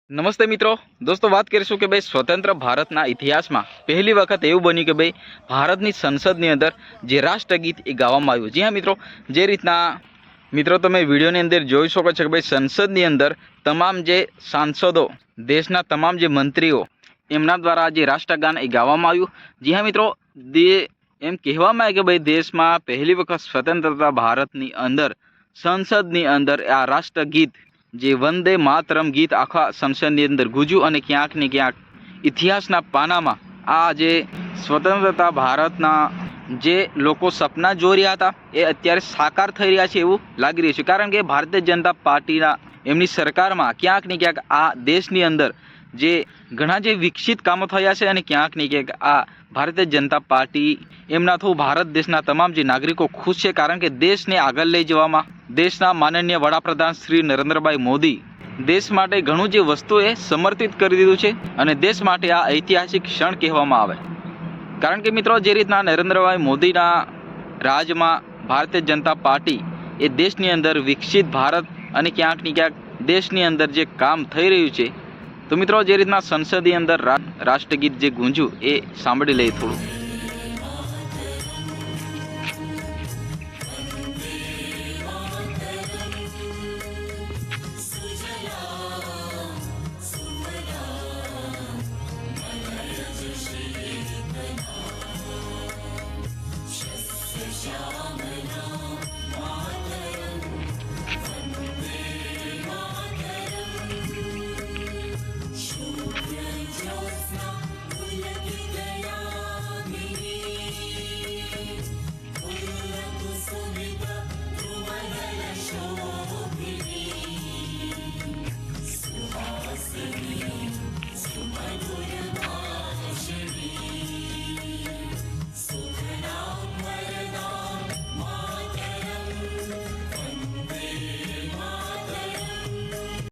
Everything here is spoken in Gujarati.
નમસ્તે મિત્રો દોસ્તો વાત કરીશું કે ભાઈ સ્વતંત્ર ભારતના ઇતિહાસમાં પહેલી વખત એવું બન્યું કે ભાઈ ભારતની સંસદની અંદર જે રાષ્ટ્રગીત એ ગાવામાં આવ્યું। જી હા મિત્રો, જે રીતના મિત્રો તમે વિડીયોની અંદર જોઈ શકો છો કે ભાઈ સંસદની અંદર તમામ જે સાંસદો, દેશના તમામ જે મંત્રીઓ એમના દ્વારા જે રાષ્ટ્રગાન એ ગાવામાં આવ્યું। જી હા મિત્રો, એમ કહેવામાં આવે કે ભાઈ દેશમાં પહેલી વખત સ્વતંત્રતા ભારતની અંદર સંસદની અંદર આ રાષ્ટ્રગીત જે વંદે માતરમ ગીત આખા સંસદની અંદર ગુજ્યું અને ક્યાંક ને ક્યાંક ઇતિહાસના પાનામાં આ જે સ્વતંત્રતા ભારતના જે લોકો સપના જોઈ રહ્યા હતા એ અત્યારે સાકાર થઈ રહ્યા છે એવું લાગી રહ્યું છે। કારણ કે ભારતીય જનતા પાર્ટીના એમની સરકારમાં ક્યાંક ને ક્યાંક આ દેશની અંદર જે ઘણા જે વિકસિત કામો થયા છે અને ક્યાંક ને ક્યાંક આ ભારતીય જનતા પાર્ટી એમના થ્રુ ભારત દેશના તમામ જે નાગરિકો ખુશ છે। કારણ કે દેશને આગળ લઈ જવામાં દેશના માનનીય વડાપ્રધાન શ્રી નરેન્દ્રભાઈ મોદી દેશ માટે ઘણું જે વસ્તુ એ સમર્પિત કરી દીધું છે અને દેશ માટે આ ઐતિહાસિક ક્ષણ કહેવામાં આવે। કારણ કે મિત્રો, જે રીતના નરેન્દ્રભાઈ મોદીના રાજમાં ભારતીય જનતા પાર્ટી એ દેશની અંદર વિકસિત ભારત અને ક્યાંક ને ક્યાંક દેશની અંદર જે કામ થઈ રહ્યું છે, તો મિત્રો જે રીતના સંસદની અંદર રાષ્ટ્રગીત જે ગુંજ્યું એ સાંભળી લઈએ થોડું।